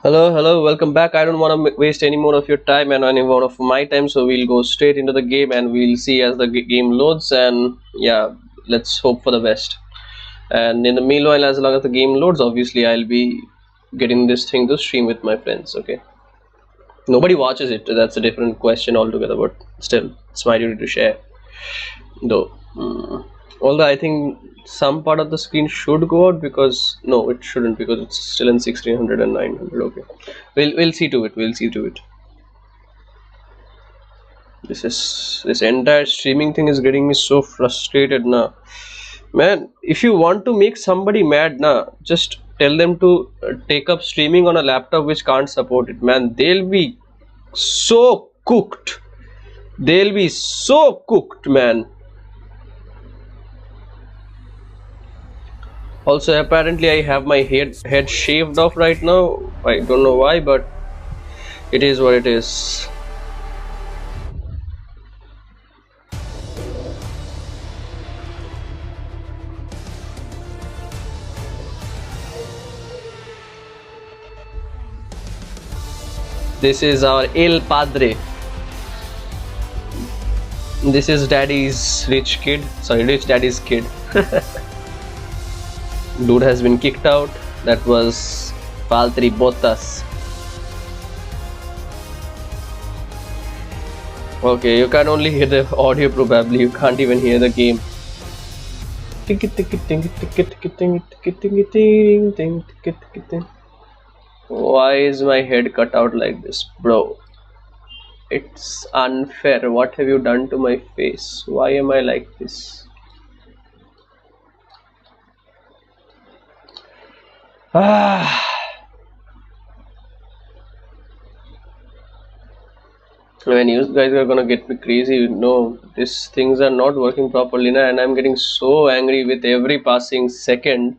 Hello, welcome back. I don't want to waste any more of your time and any more of my time, so we'll go straight into the game and we'll see as the game loads. And yeah, let's hope for the best. And in the meanwhile, as long as the game loads, obviously I'll be getting this thing to stream with my friends. Okay, nobody watches it. That's a different question altogether, but still, it's my duty to share. Though, although I think some part of the screen should go out because no, it shouldn't because it's still in 1600 and 900. Okay, we'll see to it. We'll see to it. This entire streaming thing is getting me so frustrated now, man. If you want to make somebody mad now, just tell them to take up streaming on a laptop which can't support it, man. They'll be so cooked. They'll be so cooked, man. Also, apparently I have my head shaved off right now. I don't know why, but it is what it is. This is our El Padre. This is daddy's rich kid. Sorry, rich daddy's kid. Dude has been kicked out. That was Valtteri Bottas. Okay, you can only hear the audio probably. You can't even hear the game. Why is my head cut out like this, bro? It's unfair. What have you done to my face? Why am I like this? When you guys are gonna get me crazy, no, these things are not working properly now, and I'm getting so angry with every passing second.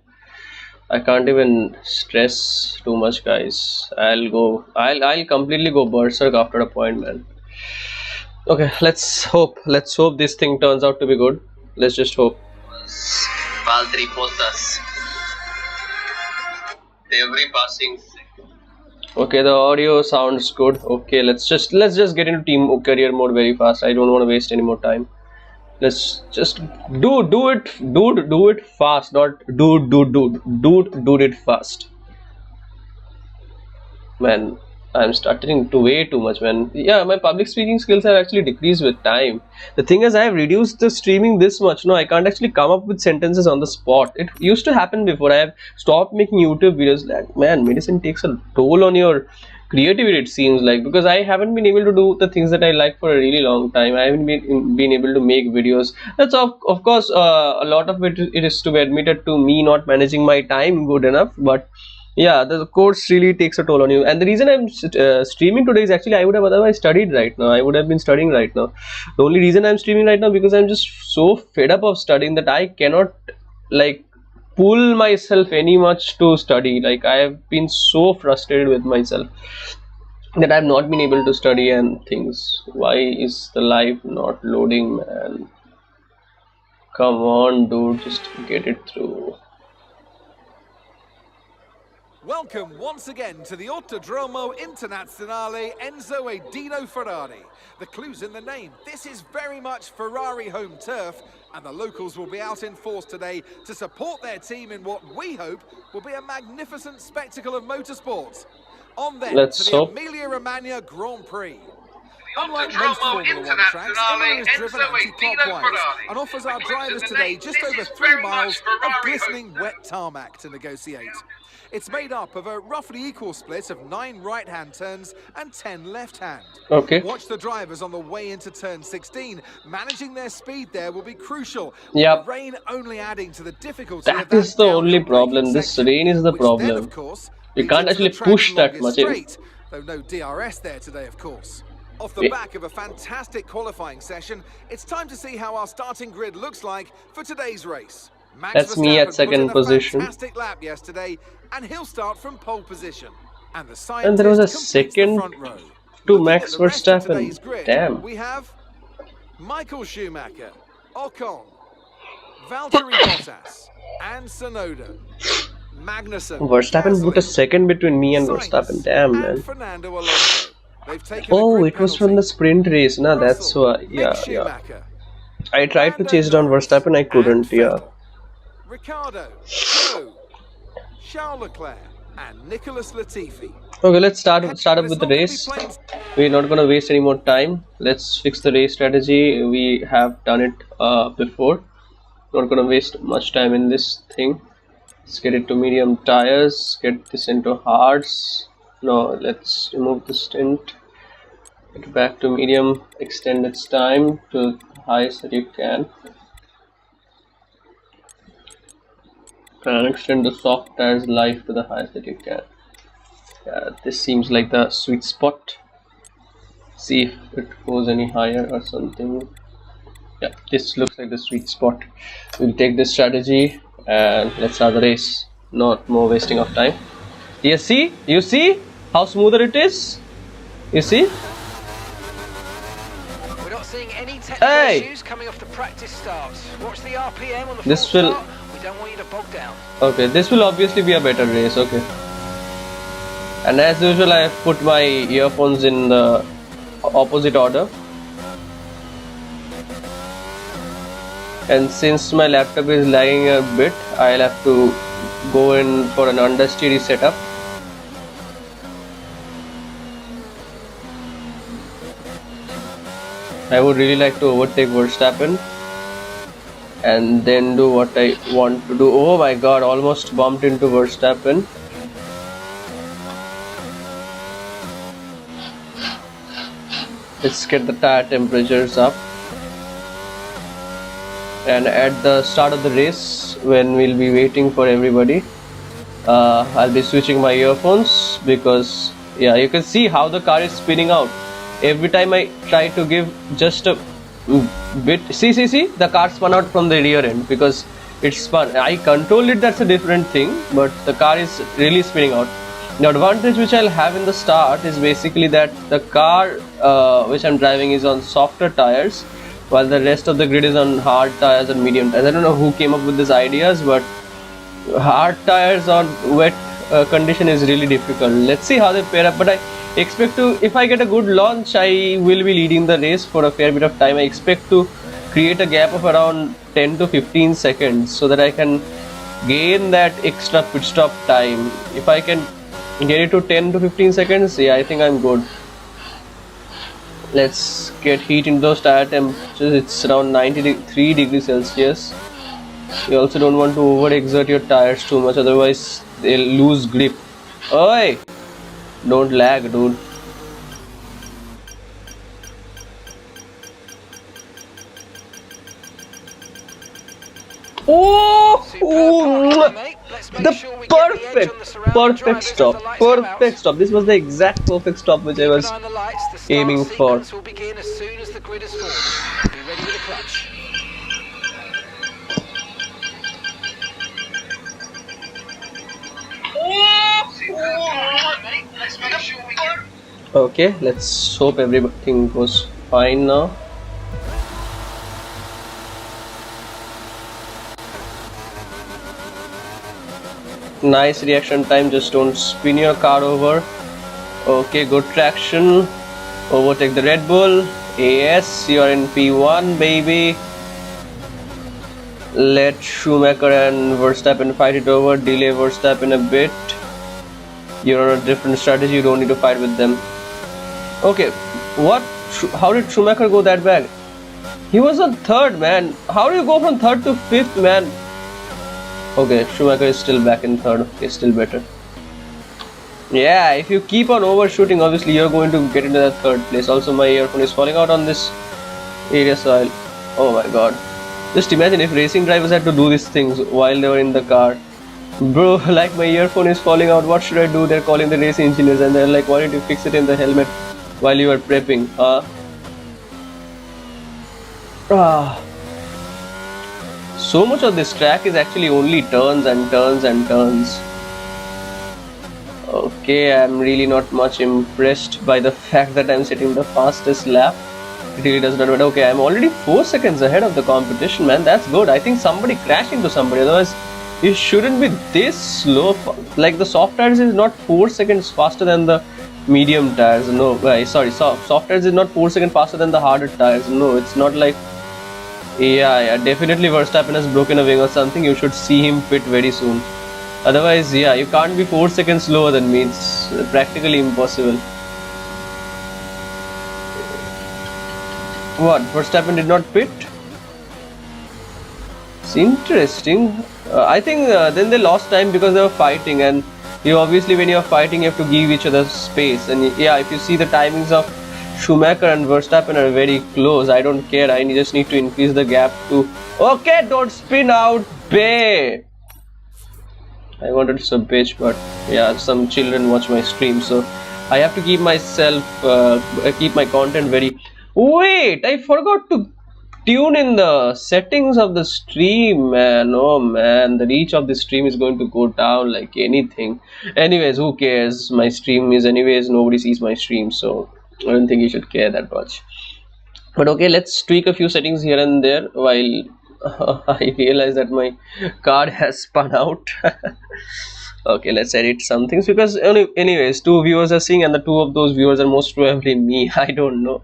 I can't even stress too much, guys. I'll completely go berserk after a point, man. Okay, let's hope this thing turns out to be good. Let's just hope. Valtteri Bottas. Every passing second. Okay, the audio sounds good. Okay, let's just get into team career mode very fast. I don't want to waste any more time. Let's just do it fast, not do it fast. Man, I'm stuttering way too much, man. Yeah, my public speaking skills have actually decreased with time. The thing is, I have reduced the streaming this much. No, I can't actually come up with sentences on the spot. It used to happen before. I have stopped making YouTube videos. Like, man, medicine takes a toll on your creativity, it seems like, because I haven't been able to do the things that I like for a really long time. I haven't been able to make videos. That's of course a lot of it is to be admitted to me not managing my time good enough, but yeah, the course really takes a toll on you. And the reason I'm streaming today is actually I would have otherwise studied right now. I would have been studying right now. The only reason I'm streaming right now because I'm just so fed up of studying that I cannot like pull myself any much to study. Like, I have been so frustrated with myself that I've not been able to study and things. Why is the live not loading, man? Come on, dude, just get it through. Welcome once again to the Autodromo Internazionale Enzo e Dino Ferrari. The clue's in the name. This is very much Ferrari home turf, and the locals will be out in force today to support their team in what we hope will be a magnificent spectacle of motorsport. On then to the Emilia-Romagna Grand Prix. Unlike most Formula 1 tracks, Imola is driven anti-clockwise and offers our drivers today just over 3 miles of glistening wet tarmac to negotiate. It's made up of a roughly equal split of 9 right-hand turns and 10 left-hand. Okay. Watch the drivers on the way into turn 16. Managing their speed there will be crucial. Yeah. The rain only adding to the difficulty of that. That is the only problem. This rain is the problem. Then, of course, you can't actually push that much in. Though no DRS there today, of course. Off the back of a fantastic qualifying session, it's time to see how our starting grid looks like for today's race. Max That's me at second position. Fantastic lap yesterday, and he'll start from pole position. And there was a second to Max Verstappen. Damn. We have Michael Schumacher, Ocon, Valtteri Bottas, and Sonoda. Magnussen, Verstappen put a Gasly, second between me and Sainz, Verstappen. Damn, and man. Fernando Alonso. They've taken a Oh, grid it was penalty. from the sprint race, nah, that's Russell, why. Mick Yeah, yeah. Schumacher, I tried to Lando chase down Norris, Verstappen, I and couldn't, yeah. Vettel, Ricciardo, Zhou, Charles Leclerc, and Nicholas Latifi. Okay, let's start up But with it's the not going to be race. plain. We're not gonna waste any more time. Let's fix the race strategy. We have done it before. Not gonna waste much time in this thing. Let's get it to medium tires. Get this into hards. No, let's remove the stint. Get it back to medium. Extend its time to the highest that you can. And extend the soft tires life to the highest that you can. Yeah, this seems like the sweet spot. See if it goes any higher or something. Yeah, this looks like the sweet spot. We'll take this strategy and let's start the race. Not more wasting of time. You see how smoother it is? You see? We're not seeing any technical issues coming off the practice starts. Watch the RPM on the This full will- start. We don't want you to bog down. Okay, this will obviously be a better race. Okay. And as usual, I have put my earphones in the opposite order. And since my laptop is lagging a bit, I'll have to go in for an understeady setup. I would really like to overtake Verstappen and then do what I want to do. Oh my god, almost bumped into Verstappen. Let's get the tire temperatures up. And at the start of the race, when we'll be waiting for everybody, I'll be switching my earphones because yeah, you can see how the car is spinning out. Every time I try to give just a bit, see, the car spun out from the rear end because it's spun. I controlled it, that's a different thing, but the car is really spinning out. The advantage which I'll have in the start is basically that the car which I'm driving is on softer tires, while the rest of the grid is on hard tires and medium tires. I don't know who came up with these ideas, but hard tires on wet condition is really difficult. Let's see how they pair up, but I expect to, if I get a good launch, I will be leading the race for a fair bit of time. I expect to create a gap of around 10 to 15 seconds so that I can gain that extra pit stop time. If I can get it to 10 to 15 seconds, yeah, I think I'm good. Let's get heat in those tire temperatures. It's around 93 degrees Celsius. You also don't want to overexert your tires too much, otherwise they'll lose grip. Oi! Don't lag, dude. Oh! The perfect stop. Perfect stop. This was the exact perfect stop which I was aiming for. Will begin as soon as the grid is formed. Be ready with the clutch. Okay, let's hope everything goes fine now. Nice reaction time, just don't spin your car over. Okay, good traction. Overtake the Red Bull. Yes, you're in P1, baby. Let Schumacher and Verstappen fight it over. Delay Verstappen a bit. You're on a different strategy, you don't need to fight with them. Okay, what? How did Schumacher go that bad? He was on third, man. How do you go from third to fifth, man? Okay, Schumacher is still back in third. Okay, still better. Yeah, if you keep on overshooting, obviously you're going to get into that third place. Also, my earphone is falling out on this area, so I'll... Oh my god. Just imagine if racing drivers had to do these things while they were in the car. Bro, like my earphone is falling out, what should I do? They're calling the race engineers and they're like, why didn't you fix it in the helmet while you were prepping? So much of this track is actually only turns and turns and turns. Okay, I'm really not much impressed by the fact that I'm setting the fastest lap. It really does not matter. Okay, I'm already 4 seconds ahead of the competition, man. That's good. I think somebody crashed into somebody, otherwise You shouldn't be this slow. Like the soft tires is not 4 seconds faster than the medium tires. No, sorry, soft tires is not 4 seconds faster than the harder tires. No, it's not like. Yeah, definitely Verstappen has broken a wing or something. You should see him pit very soon. Otherwise, yeah, you can't be 4 seconds slower than me. It's practically impossible. What? Verstappen did not pit? It's interesting. I think then they lost time because they were fighting, and you obviously when you are fighting you have to give each other space. And yeah, if you see the timings of Schumacher and Verstappen are very close. I don't care. I just need to increase the gap to. Okay, don't spin out, bae. I wanted to say bitch, but yeah, some children watch my stream, so I have to keep myself, keep my content very. Wait, I forgot to tune in the settings of the stream, man. Oh man, the reach of the stream is going to go down like anything. Anyways, who cares? My stream is anyways, nobody sees my stream, so I don't think you should care that much. But okay, let's tweak a few settings here and there while I realize that my card has spun out. Okay, let's edit some things because anyways 2 viewers are seeing, and the 2 of those viewers are most probably me. I don't know,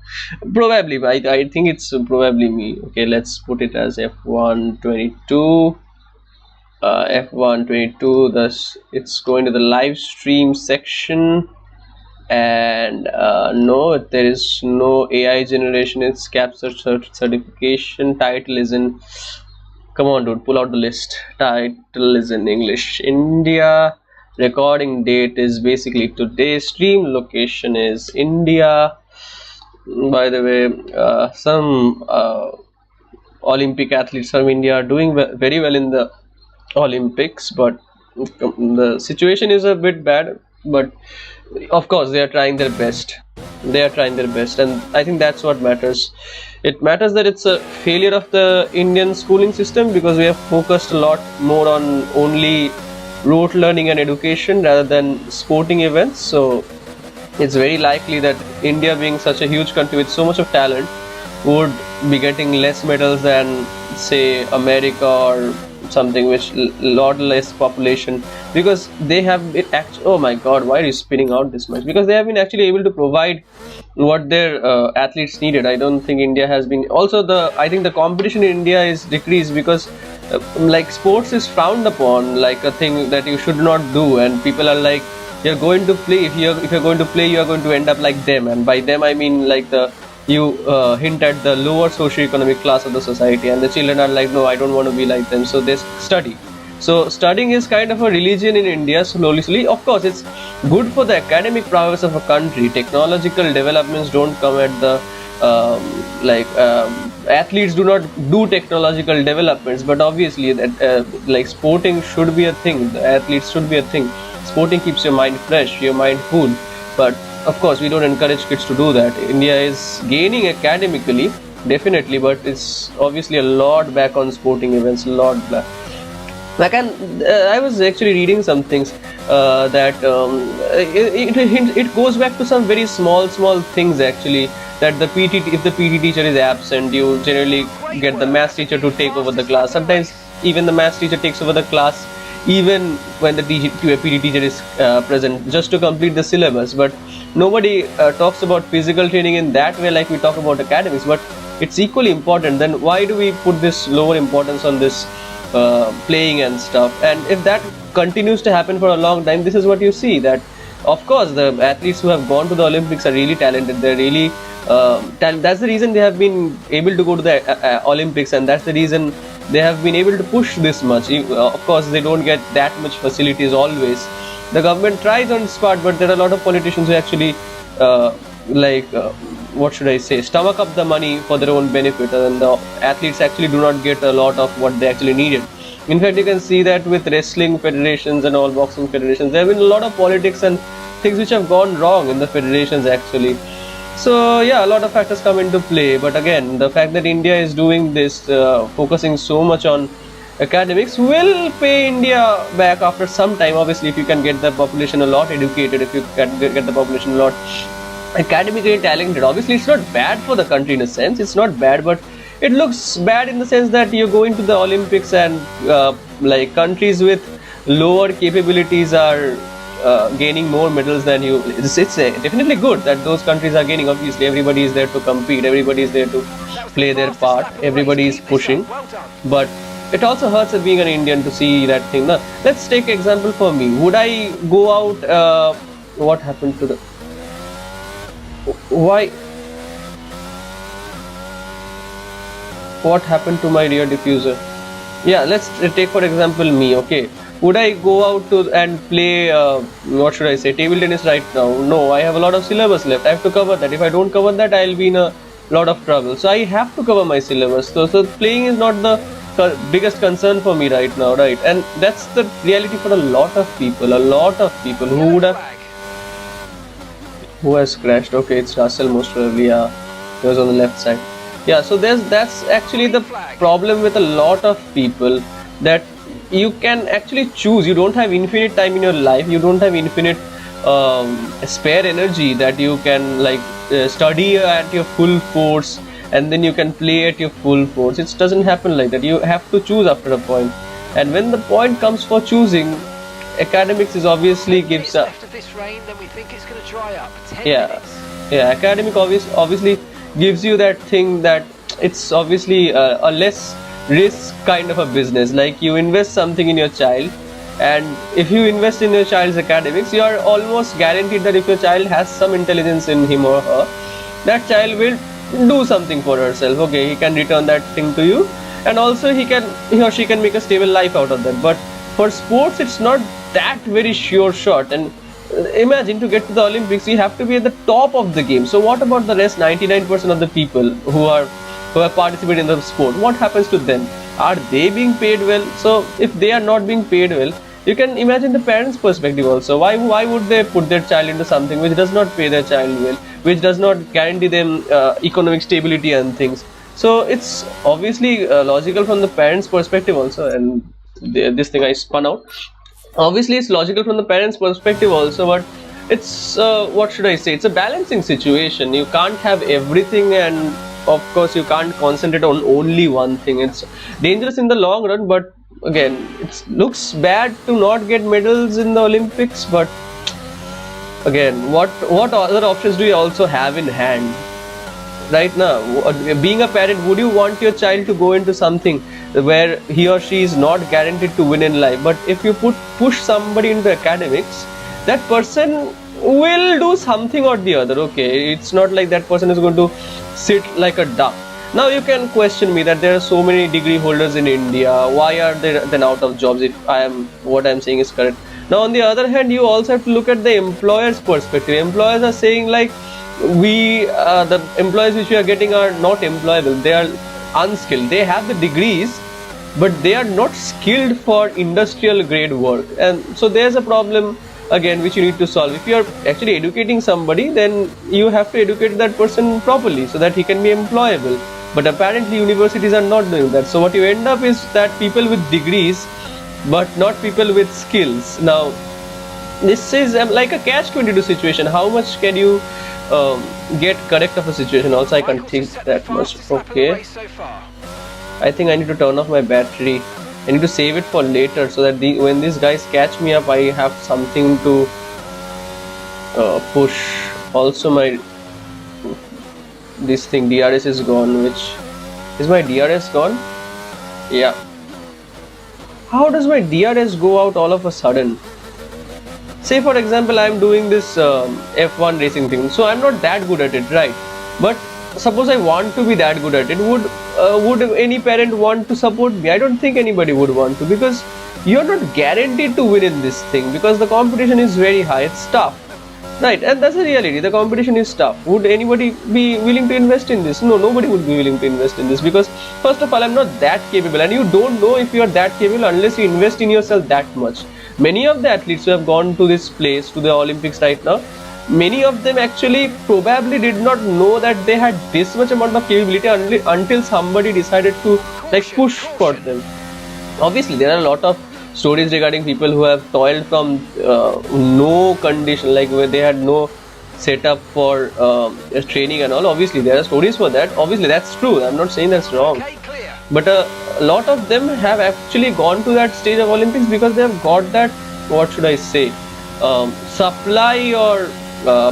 probably, but I think it's probably me. Okay, let's put it as F122, F122. Thus it's going to the live stream section, and no, there is no AI generation. It's capture certification. Title is in. Come on, dude, pull out the list. Title is in English. India. Recording date is basically today. Stream location is India. By the way, some Olympic athletes from India are doing very well in the Olympics, but the situation is a bit bad. But of course, they are trying their best. They are trying their best, and I think that's what matters. It matters that it's a failure of the Indian schooling system because we have focused a lot more on only rote learning and education rather than sporting events. So it's very likely that India, being such a huge country with so much of talent, would be getting less medals than say America or something which lot less population, because they have it actually. Oh my god, why are you spinning out this much? Because they have been actually able to provide what their athletes needed. I don't think India has been. Also, I think the competition in India is decreased because like sports is frowned upon, like a thing that you should not do, and people are like, you're going to play, if you're going to play, you're going to end up like them. And by them I mean like you hint at the lower socio-economic class of the society, and the children are like, no, I don't want to be like them, so they study. So studying is kind of a religion in India slowly. Of course, it's good for the academic prowess of a country. Technological developments don't come at the athletes do not do technological developments, but obviously that like sporting should be a thing. The athletes should be a thing. Sporting keeps your mind fresh, your mind cool, but of course we don't encourage kids to do that. India is gaining academically, definitely, but it's obviously a lot back on sporting events, a lot back. Like, I was actually reading some things that it goes back to some very small things actually, that if the PT teacher is absent, you generally get the maths teacher to take over the class. Sometimes even the maths teacher takes over the class even when the PT teacher is present, just to complete the syllabus. But nobody talks about physical training in that way like we talk about academics, but it's equally important. Then why do we put this lower importance on this playing and stuff? And if that continues to happen for a long time, this is what you see, that of course the athletes who have gone to the Olympics are really talented. They're really that's the reason they have been able to go to the Olympics, and that's the reason they have been able to push this much. Of course they don't get that much facilities always. The government tries on its part, but there are a lot of politicians who actually what should I say, stomach up the money for their own benefit, and the athletes actually do not get a lot of what they actually needed. In fact, you can see that with wrestling federations and all boxing federations, there have been a lot of politics and things which have gone wrong in the federations actually. So yeah, a lot of factors come into play, but again, the fact that India is doing this, focusing so much on academics, will pay India back after some time. Obviously, if you can get the population a lot educated, if you can get the population a lot academically talented, obviously it's not bad for the country in a sense. It's not bad, but it looks bad in the sense that you're going to the Olympics and like countries with lower capabilities are gaining more medals than you. It's definitely good that those countries are gaining. Obviously, everybody is there to compete, everybody is there to play their part, everybody is pushing. But it also hurts as being an Indian to see that thing. Now, let's take example for me. Would I go out? What happened to the? Why? What happened to my rear diffuser? Yeah, let's take for example me. Okay, would I go out to and play? What should I say? Table tennis right now? No, I have a lot of syllabus left. I have to cover that. If I don't cover that, I'll be in a lot of trouble. So I have to cover my syllabus. So playing is not the biggest concern for me right now, right? And that's the reality for a lot of people. A lot of people who would have. Who has crashed? Okay, it's Russell most probably. Yeah, he was on the left side. Yeah, so that's actually the problem with a lot of people, that you can actually choose. You don't have infinite time in your life. You don't have infinite spare energy that you can like study at your full force and then you can play at your full force. It doesn't happen like that. You have to choose after a point, and when the point comes for choosing, academics is obviously gives a academic obviously gives you that thing that it's obviously a less risk kind of a business. Like you invest something in your child, and if you invest in your child's academics, you are almost guaranteed that if your child has some intelligence in him or her, that child will do something for herself. Okay, he can return that thing to you, and also he or she can make a stable life out of that. But for sports, it's not that very sure shot. And imagine, to get to the Olympics, you have to be at the top of the game. So what about the rest 99% of the people who have participated in the sport? What happens to them? Are they being paid well? So if they are not being paid well, you can imagine the parents' perspective also. Why would they put their child into something which does not pay their child well, which does not guarantee them economic stability and things? So it's obviously logical from the parents' perspective also. And this thing I spun out. Obviously it's logical from the parents' perspective also, but it's what should I say, it's a balancing situation. You can't have everything, and of course you can't concentrate on only one thing. It's dangerous in the long run, but again, it looks bad to not get medals in the Olympics. But again, what other options do you also have in hand right now? Being a parent, would you want your child to go into something where he or she is not guaranteed to win in life? But if you push somebody into academics, that person will do something or the other. Okay, it's not like that person is going to sit like a duck. Now you can question me that there are so many degree holders in India, why are they then out of jobs if what I'm saying is correct? Now on the other hand, you also have to look at the employer's perspective. Employers are saying like, the employees which we are getting are not employable, they are unskilled, they have the degrees but they are not skilled for industrial grade work. And so there's a problem again which you need to solve. If you are actually educating somebody, then you have to educate that person properly so that he can be employable. But apparently universities are not doing that. So what you end up is that people with degrees but not people with skills. Now this is like a catch-22 situation. How much can you get correct of a situation? Also I can't think that much. Okay, I think I need to turn off my battery. I need to save it for later so that when these guys catch me up, I have something to push. Also this thing DRS is gone. Which is my DRS gone? Yeah. How does my DRS go out all of a sudden? Say for example, I'm doing this F1 racing thing, so I'm not that good at it, right? But suppose I want to be that good at it, would any parent want to support me? I don't think anybody would want to, because you're not guaranteed to win in this thing, because the competition is very high, it's tough, right? And that's the reality, the competition is tough. Would anybody be willing to invest in this? No, nobody would be willing to invest in this, because first of all, I'm not that capable, and you don't know if you're that capable unless you invest in yourself that much. Many of the athletes who have gone to this place, to the Olympics right now, many of them actually probably did not know that they had this much amount of capability until somebody decided to like push for them. Obviously there are a lot of stories regarding people who have toiled from no condition, like where they had no set up for training and all. Obviously, there are stories for that. Obviously, that's true. I'm not saying that's wrong. Okay, clear. But a lot of them have actually gone to that stage of Olympics because they have got that, what should I say, supply or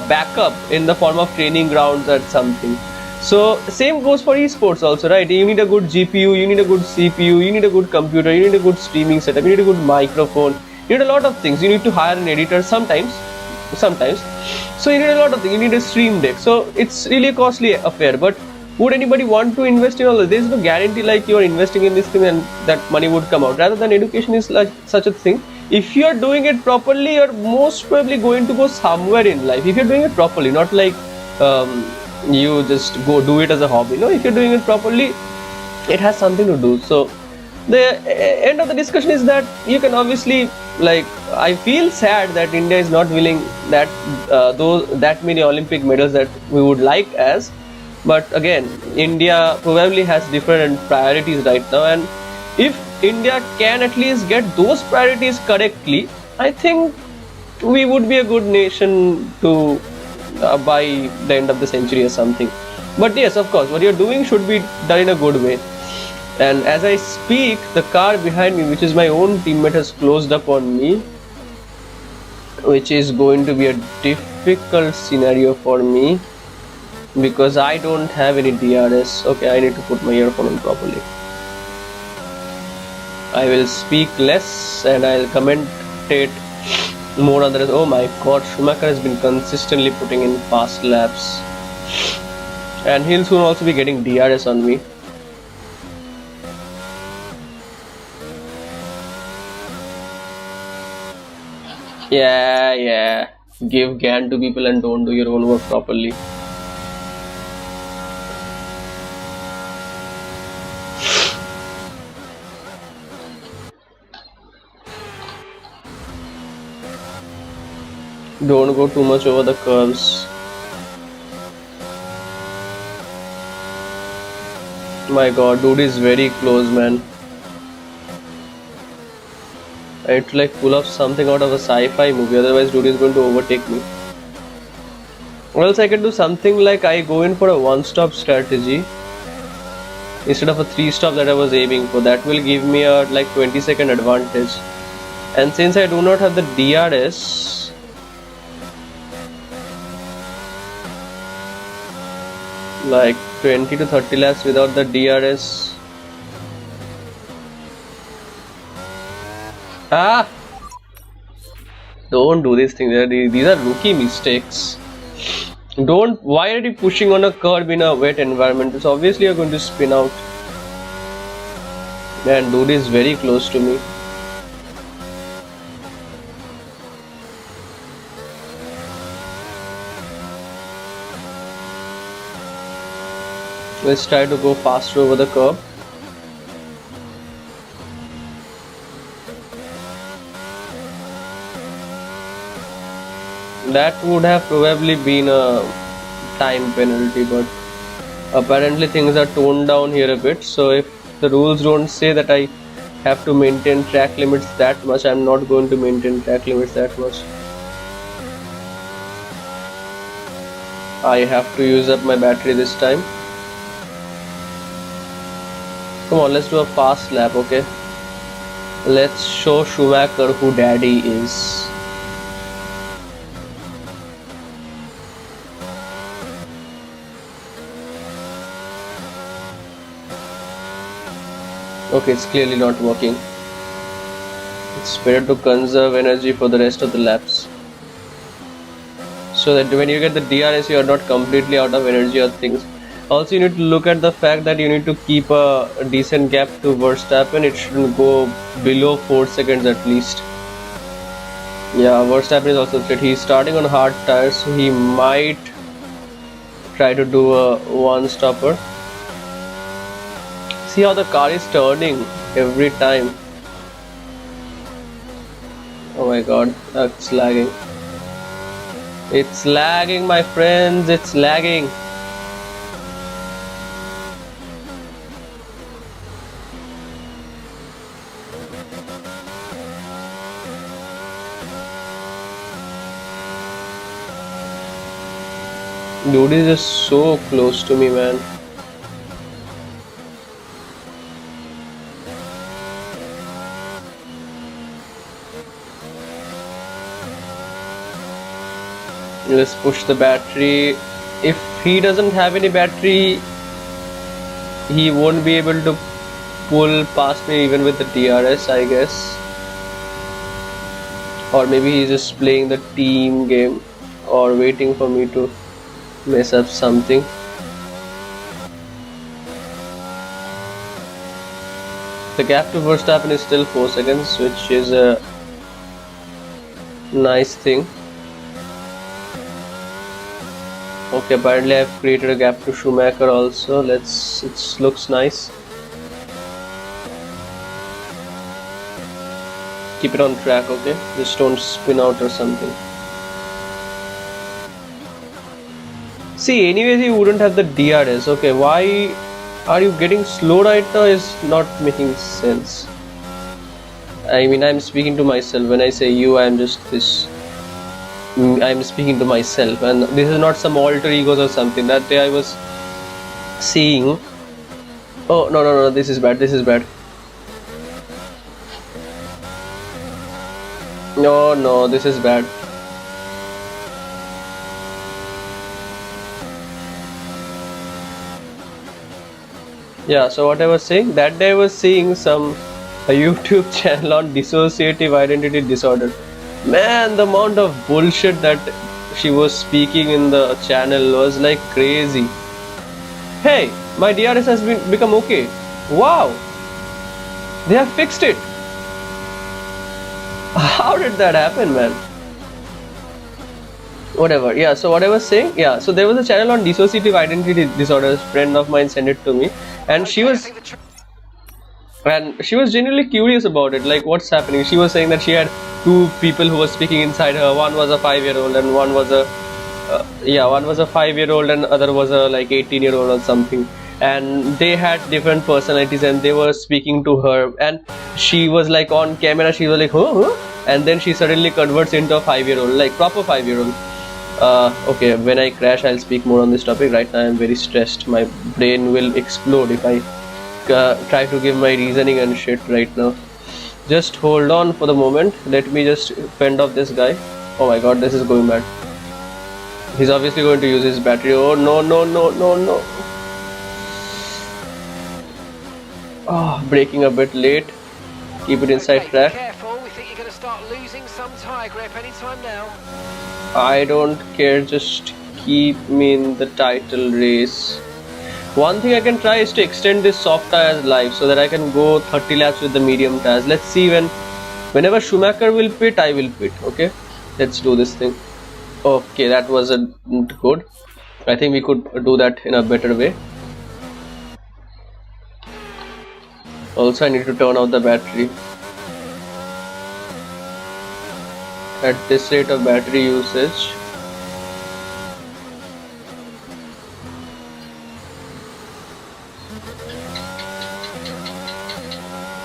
backup in the form of training grounds or something. So same goes for esports also, right? You need a good GPU, you need a good CPU, you need a good computer, you need a good streaming setup, you need a good microphone, you need a lot of things. You need to hire an editor sometimes. So you need a lot of things. You need a stream deck. So it's really a costly affair. But would anybody want to invest in all this? There is no guarantee like you are investing in this thing and that money would come out. Rather than education is like such a thing. If you are doing it properly, you're most probably going to go somewhere in life. If you're doing it properly, not like you just go do it as a hobby. No, if you're doing it properly, it has something to do. So the end of the discussion is that you can obviously, like, I feel sad that India is not willing that that many Olympic medals that we would like as. But again, India probably has different priorities right now, and if India can at least get those priorities correctly, I think we would be a good nation to by the end of the century or something. But yes, of course, what you're doing should be done in a good way. And as I speak, the car behind me, which is my own teammate, has closed up on me, which is going to be a difficult scenario for me because I don't have any DRS. Okay, I need to put my earphone on properly. I will speak less and I'll commentate more on the rest. Oh my god, Schumacher has been consistently putting in fast laps, and he'll soon also be getting DRS on me. Yeah. Give GAN to people and don't do your own work properly. Don't go too much over the curves. My god, dude is very close, man. I need to like pull off something out of a sci-fi movie, otherwise dude is going to overtake me. Or else I can do something like I go in for a one-stop strategy instead of a three-stop that I was aiming for. That will give me a like 20-second advantage. And since I do not have the DRS, like 20 to 30 laps without the DRS. Don't do this thing. These are rookie mistakes. Why are you pushing on a curb in a wet environment? It's obviously you're going to spin out. Man, dude is very close to me. Let's try to go faster over the curb. That would have probably been a time penalty, but apparently things are toned down here a bit. So if the rules don't say that I have to maintain track limits that much, I'm not going to maintain track limits that much. I have to use up my battery this time. Come on, let's do a fast lap, okay? Let's show Schumacher who daddy is. Okay, it's clearly not working. It's better to conserve energy for the rest of the laps, so that when you get the DRS, you are not completely out of energy or things. Also, you need to look at the fact that you need to keep a decent gap to Verstappen. It shouldn't go below 4 seconds at least. Yeah, Verstappen is also threat. He's starting on hard tires, so he might try to do a one-stopper. See how the car is turning every time. Oh my god, that's lagging. It's lagging, my friends, it's lagging. Dude is just so close to me, man. Let's push the battery. If he doesn't have any battery, he won't be able to pull past me even with the DRS, I guess. Or maybe he's just playing the team game or waiting for me to mess up something. The gap to Verstappen is still 4 seconds, which is a nice thing. Okay, apparently I've created a gap to Schumacher also. It looks nice. Keep it on track, okay? Just don't spin out or something. See, anyways, you wouldn't have the DRS. Okay, why are you getting slow right now is not making sense. I mean, I'm speaking to myself. When I say you, I'm speaking to myself, and this is not some alter egos or something. That day I was seeing. Oh no, this is bad. No, this is bad. Yeah, so what I was saying, that day I was seeing a YouTube channel on dissociative identity disorder. Man, the amount of bullshit that she was speaking in the channel was like crazy. Hey, my DRS has become okay. Wow, they have fixed it. How did that happen, man? Whatever. Yeah, so what I was saying, yeah, so there was a channel on dissociative identity disorders. A friend of mine sent it to me, and she was genuinely curious about it, like what's happening. She was saying that she had two people who were speaking inside her. One was a 5-year-old and one was a 5-year-old and other was a like 18-year-old or something, and they had different personalities and they were speaking to her, and she was like on camera, she was like huh? And then she suddenly converts into a 5-year-old, like proper 5-year-old. Okay, when I crash I'll speak more on this topic. Right now I'm very stressed. My brain will explode if I try to give my reasoning and shit right now. Just hold on for the moment. Let me just fend off this guy. Oh my god, this is going bad. He's obviously going to use his battery. Oh no. Oh, braking a bit late. Keep it inside track. Careful, we think you're going to start losing some tyre grip anytime now. I don't care, just keep me in the title race. One thing I can try is to extend this soft tires life so that I can go 30 laps with the medium tires. Let's see, whenever Schumacher will pit, I will pit. Okay, let's do this thing. Okay, that wasn't good. I think we could do that in a better way. Also, I need to turn off the battery. At this rate of battery usage,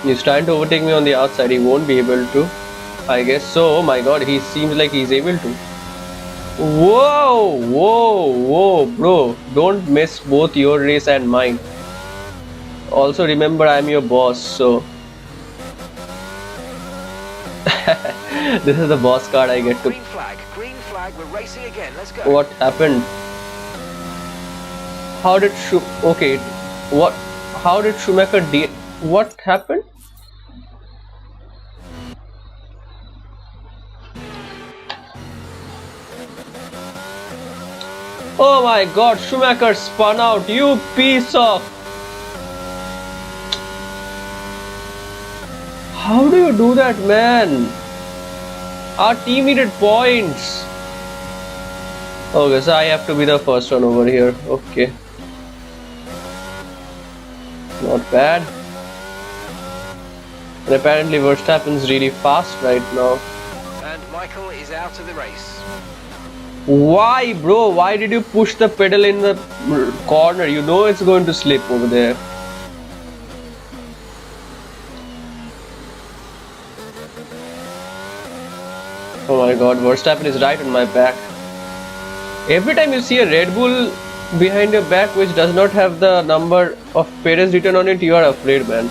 he's trying to overtake me on the outside. He won't be able to, I guess so. Oh my god, he seems like he's able to. Whoa, bro, don't miss both your race and mine. Also remember, I'm your boss, so this is the boss card I get to. Green flag, we're racing again, let's go. What happened? How did Schumacher what happened? Oh my god, Schumacher spun out, you piece of... How do you do that, man? Our team needed points. Okay, so I have to be the first one over here. Okay. Not bad. And apparently Verstappen's really fast right now. And Michael is out of the race. Why, bro? Why did you push the pedal in the corner? You know it's going to slip over there. Oh my god, Verstappen is right on my back. Every time you see a Red Bull behind your back which does not have the number of Perez written on it, you are afraid, man.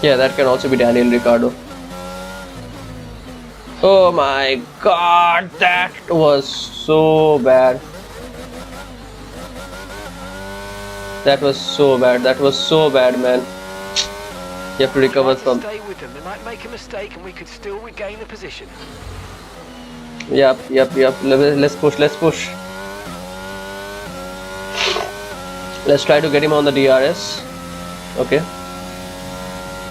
Yeah, that can also be Daniel Ricciardo. Oh my god, that was so bad. That was so bad. That was so bad, man. You have to recover from. Stay with them. They might make a mistake, and we could still regain the position. Yep. Let's push. Let's try to get him on the DRS. Okay.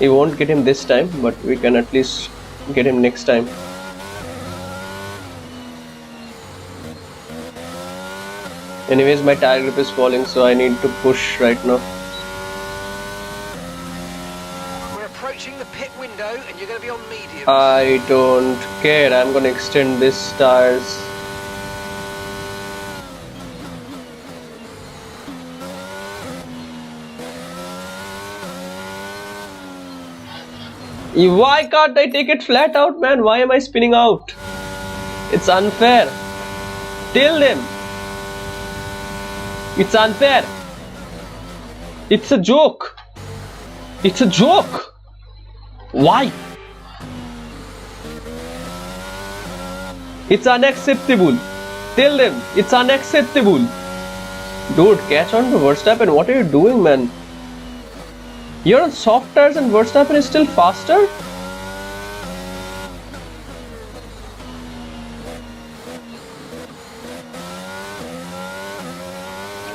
We won't get him this time, but we can at least get him next time. Anyways, my tire grip is falling, so I need to push right now. We're approaching the pit window, and you're going to be on mediums. I don't care. I'm going to extend this tires. Why can't I take it flat out, man? Why am I spinning out? It's unfair. Tell them. It's unfair. It's a joke. It's a joke. Why? It's unacceptable. Tell them it's unacceptable. Dude, catch on to Verstappen. What are you doing, man? You're on soft tires and Verstappen is still faster?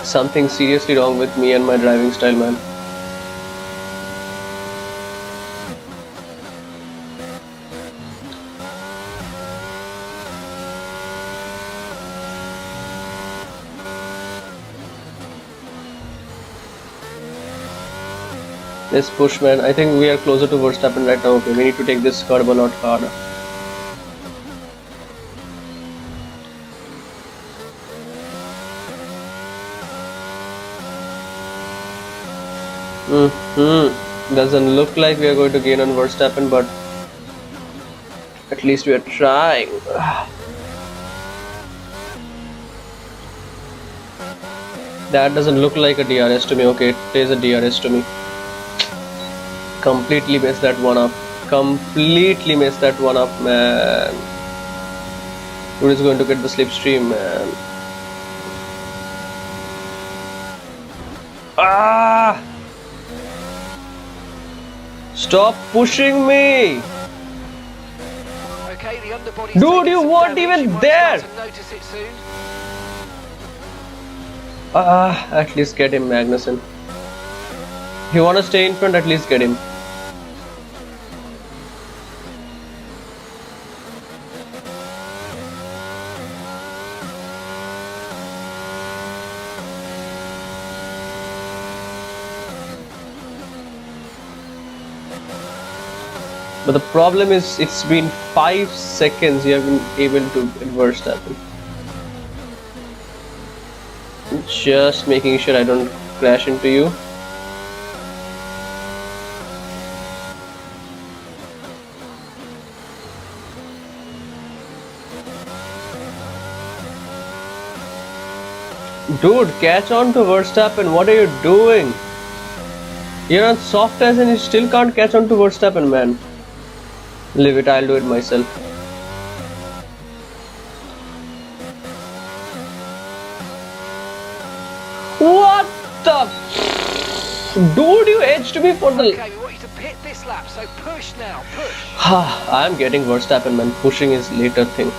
Something seriously wrong with me and my driving style, man. Let's push, man. I think we are closer to Verstappen right now. Okay, we need to take this curb a lot harder. Doesn't look like we are going to gain on Verstappen, but at least we are trying. That doesn't look like a DRS to me. Okay, it is a DRS to me. Completely messed that one up. Completely messed that one up, man. Who is going to get the slipstream, man? Ah! Stop pushing me! Okay, the underbody's Dude, you weren't even there! Notice it soon. At least get him, Magnussen. If you want to stay in front, at least get him. But the problem is, it's been 5 seconds you have been able to inverse that. Just making sure I don't crash into you. Dude, catch on to Verstappen. What are you doing? You're on soft tires and you still can't catch on to Verstappen, man. Leave it, I'll do it myself. What the? Dude, you edged me for the... Okay, we want you to pit this lap, so push now, push. I'm getting Verstappen, man. Pushing is later thing.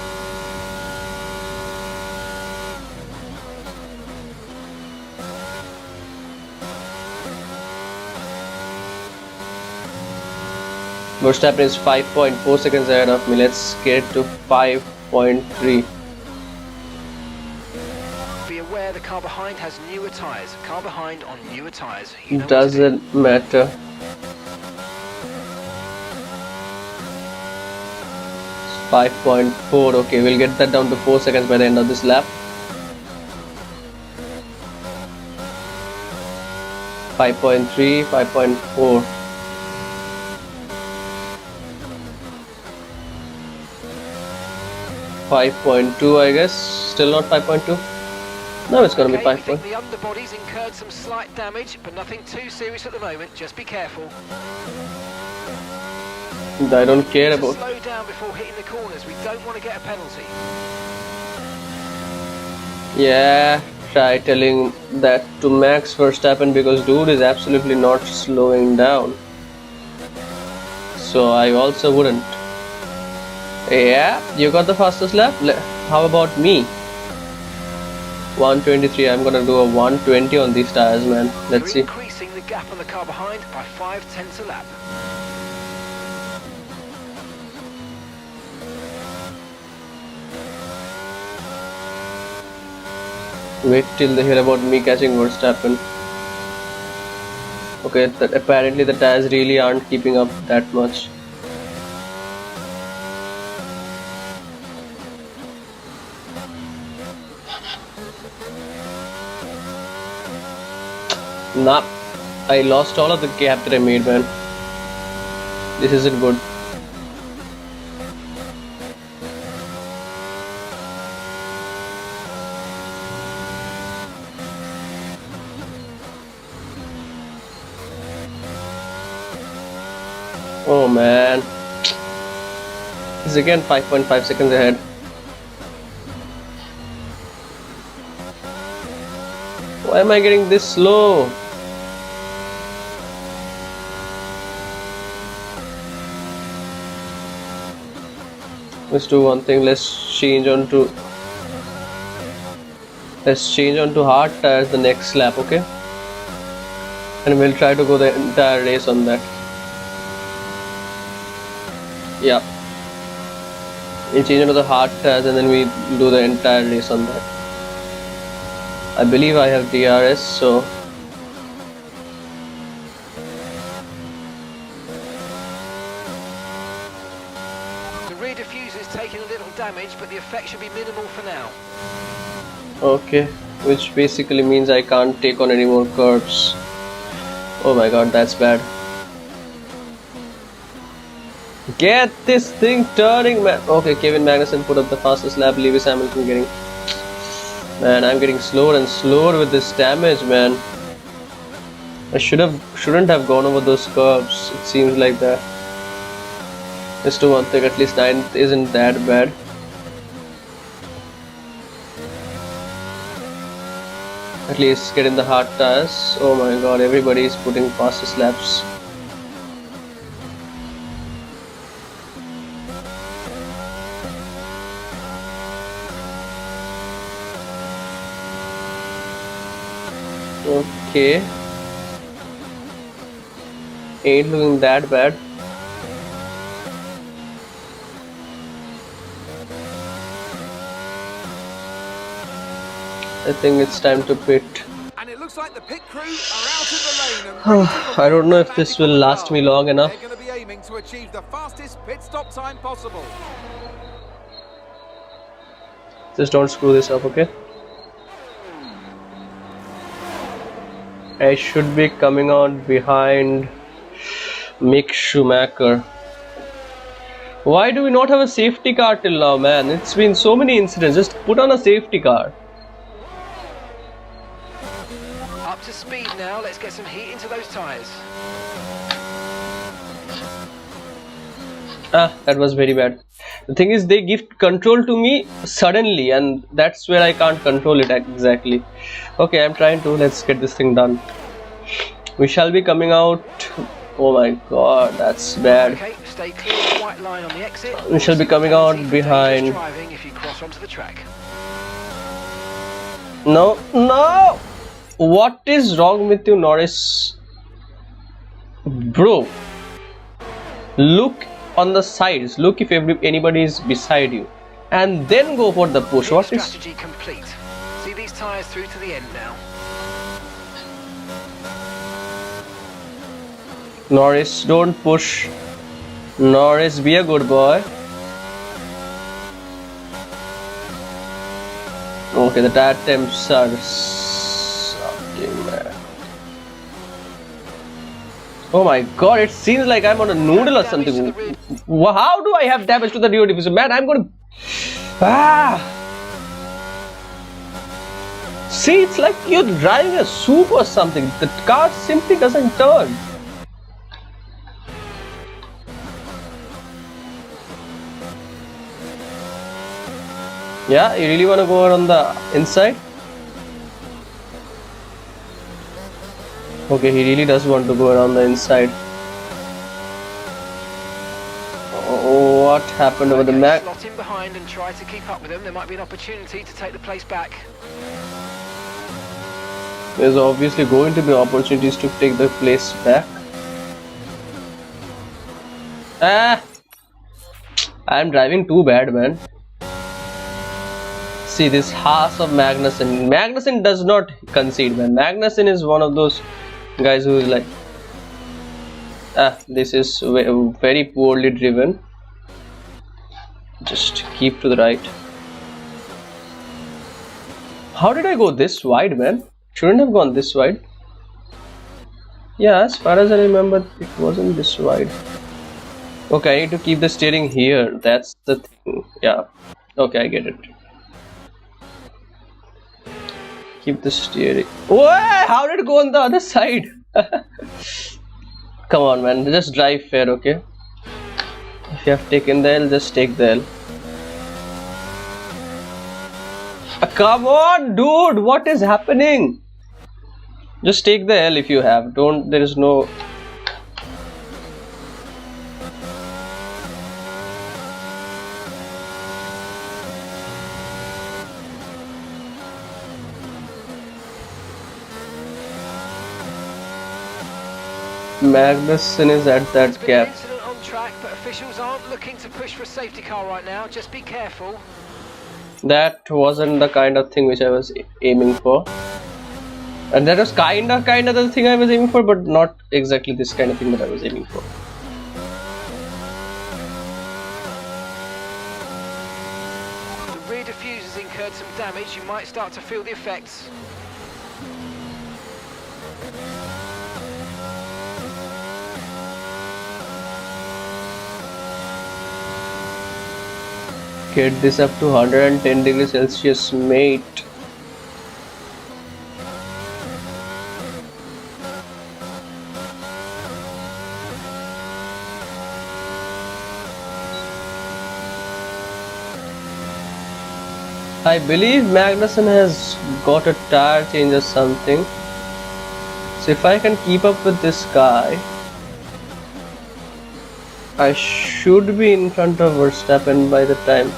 Verstappen is 5.4 seconds ahead of me. Let's get to 5.3. Be aware the car behind has newer tyres. Car behind on newer tyres. Doesn't matter. It's 5.4. Okay, we'll get that down to 4 seconds by the end of this lap. 5.3, 5.4. 5.2, I guess. Still not 5.2. No, it's gonna be 5. We think the underbody's incurred some slight damage, but nothing too serious at the moment. Just be careful. I don't care about. Slow down before hitting the corners. We don't want to get a penalty. Yeah, try telling that to Max Verstappen, because dude is absolutely not slowing down. So I also wouldn't. Yeah, you got the fastest lap. How about me? 123. I'm gonna do a 120 on these tires, man. Let's see. Increasing the gap on the car behind by 0.5 a lap. Wait till they hear about me catching Verstappen. Okay, apparently the tires really aren't keeping up that much. Nah, I lost all of the gap that I made, man. This isn't good. Oh man, he's again 5.5 seconds ahead. Why am I getting this slow? Let's do one thing. Let's change on to hard tires the next lap, okay? And we'll try to go the entire race on that. Yeah, we'll change into the hard tires and then we do the entire race on that. I believe I have DRS, so the rear diffuser is taking a little damage, but the effect should be minimal for now. okay, which basically means I can't take on any more curbs. Oh my god, that's bad. Get this thing turning, man. Okay, Kevin Magnussen put up the fastest lap. Lewis Hamilton getting... Man, I'm getting slower and slower with this damage, man. I shouldn't have gone over those curves. It seems like that. Let's do one thing. At least 9th isn't that bad. At least get in the hard tires. Oh my god, everybody is putting fastest laps. Okay, ain't looking that bad. I think it's time to pit. And it looks like the pit crew are out of the lane and I don't know if this will last me long enough. They're going to be aiming to achieve the fastest pit stop time possible. Just don't screw this up, okay? I should be coming out behind Mick Schumacher. Why do we not have a safety car till now, man? It's been so many incidents. Just put on a safety car. Up to speed now. Let's get some heat into those tyres. Ah, that was very bad. The thing is, they give control to me suddenly, and that's where I can't control it exactly. Okay, I'm trying to. Let's get this thing done. We shall be coming out. Oh my god, that's bad. Okay, stay clear of the white line on the exit. We shall be coming out behind. Driving if you cross onto the track. No, no! What is wrong with you, Norris? Bro, look on the sides. Look if anybody is beside you, and then go for the push. What is strategy complete? See these tyres through to the end now. Norris, don't push. Norris, be a good boy. Okay, the tire temps are sucking, man. Oh my god, it seems like I'm on a noodle or something. How do I have damage to the rear diffuser? Man, I'm gonna... Ah! See, it's like you're driving a soup or something. The car simply doesn't turn. Yeah, you really want to go on the inside? Okay, he really does want to go around the inside. Oh, what happened over the map? Slot in behind and try to keep up with them. There might be an opportunity to take the place back. There's obviously going to be opportunities to take the place back. Ah! I'm driving too bad, man. See this Haas of Magnussen. Magnussen does not concede, man. Magnussen is one of those guys who is like, this is very poorly driven. Just keep to the right. How did I go this wide, man? Shouldn't have gone this wide. Yeah, as far as I remember, it wasn't this wide. Okay, I need to keep the steering here. That's the thing. Yeah. Okay, I get it. Keep the steering. Oh, how did it go on the other side? Come on, man. Just drive fair, okay? If you have taken the L, just take the L. Come on, dude. What is happening? Just take the L if you have. Don't. There is no. Magnussen is at that gap. Incident on track, but officials aren't looking to push for a safety car right now. Just be careful. That wasn't the kind of thing which I was aiming for. And that was kind of the thing I was aiming for, but not exactly this kind of thing that I was aiming for. The rear diffuser's incurred some damage. You might start to feel the effects. Get this up to 110 degrees Celsius, mate. I believe Magnussen has got a tire change or something. So if I can keep up with this guy, I should be in front of Verstappen by the time.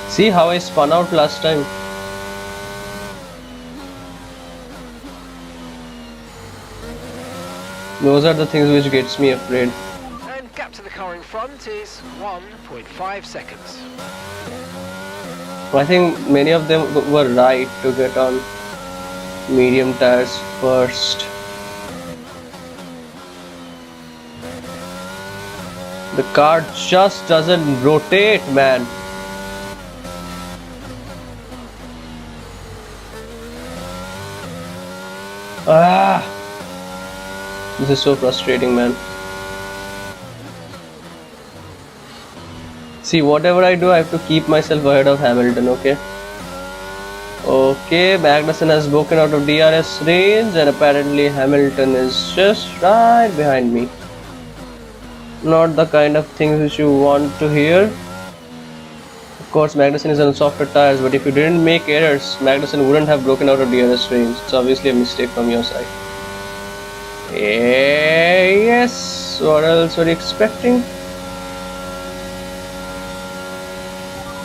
See how I spun out last time? Those are the things which gets me afraid. And gap to the car in front is 1.5 seconds. I think many of them were right to get on medium tires first. The car just doesn't rotate, man. This is so frustrating, man. See, whatever I do, I have to keep myself ahead of Hamilton, okay? Okay, Magnussen has broken out of DRS range and apparently Hamilton is just right behind me. Not the kind of things which you want to hear. Of course, Magnussen is on softer tires, but if you didn't make errors, Magnussen wouldn't have broken out of DRS range. It's obviously a mistake from your side. Yes, what else were you expecting?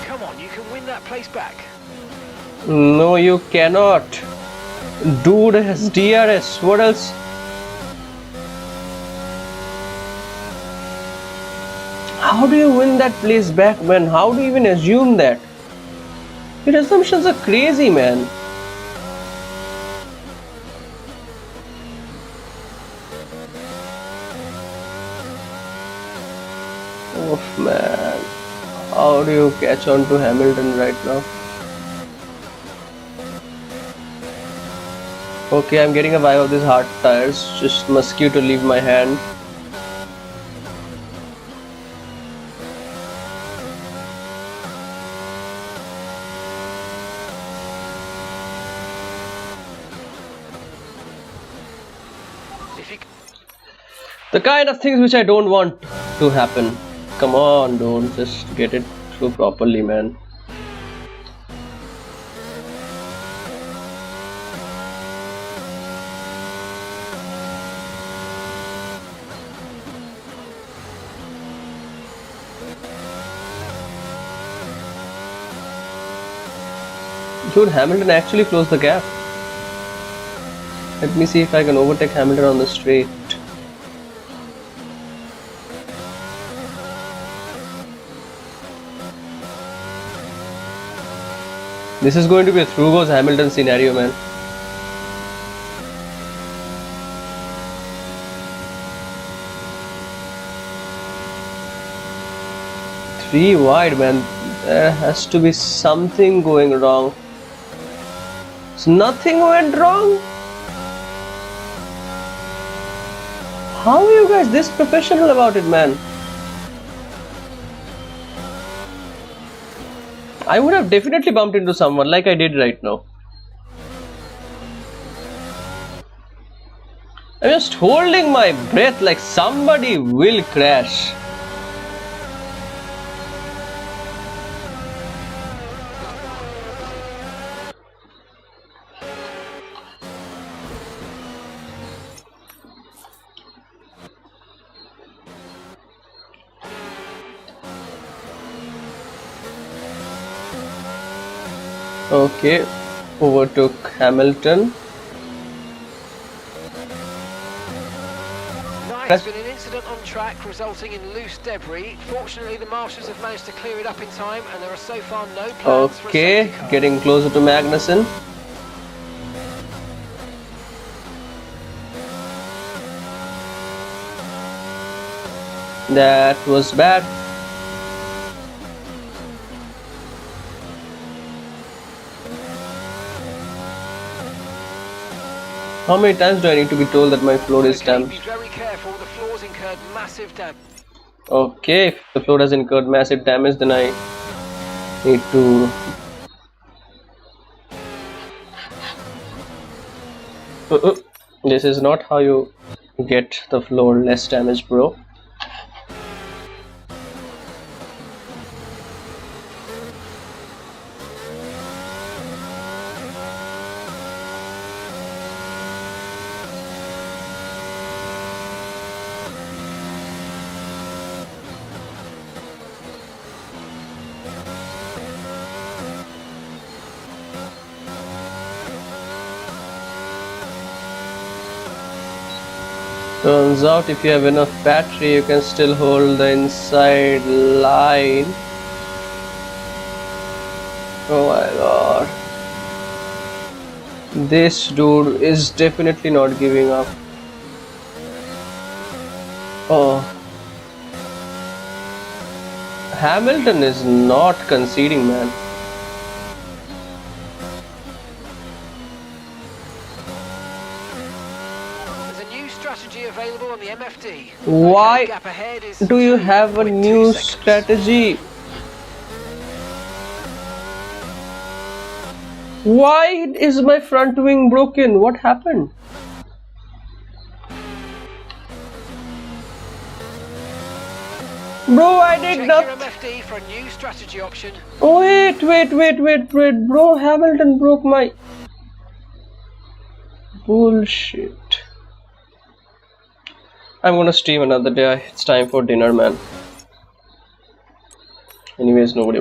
Come on, you can win that place back. No, you cannot. Dude has DRS. What else? How do you win that place back, man? How do you even assume that? Your assumptions are crazy, man. Oh man, how do you catch on to Hamilton right now? Okay, I'm getting a vibe of these hard tires. Just mosquito leave my hand. The kind of things which I don't want to happen. Come on, don't just get it through properly, man. Dude, Hamilton actually closed the gap. Let me see if I can overtake Hamilton on the straight. This is going to be a through goes Hamilton scenario, man. Three wide, man. There has to be something going wrong. So nothing went wrong. How are you guys this professional about it, man? I would have definitely bumped into someone like I did right now. I'm just holding my breath like somebody will crash. Okay, overtook Hamilton. There's been an incident on track resulting in loose debris. Fortunately, the marshals have managed to clear it up in time, and there are so far no plans for a Okay, safety car. getting closer to Magnussen. That was bad. How many times do I need to be told that my floor is Okay, be damaged? very careful. The floor's incurred massive damage. Okay, if the floor has incurred massive damage, then I need to... This is not how you get the floor less damaged, bro. Turns out if you have enough battery, you can still hold the inside line. Oh my god. This dude is definitely not giving up. Oh. Hamilton is not conceding, man. Strategy available on the MFD. Why Gap ahead is do you have a 2.2 new seconds. strategy? Why is my front wing broken? What happened? Bro, I did Check not. your MFD for a new strategy option. Wait, bro. Hamilton broke my bullshit. I'm gonna stream another day. It's time for dinner, man. Anyways, nobody wants.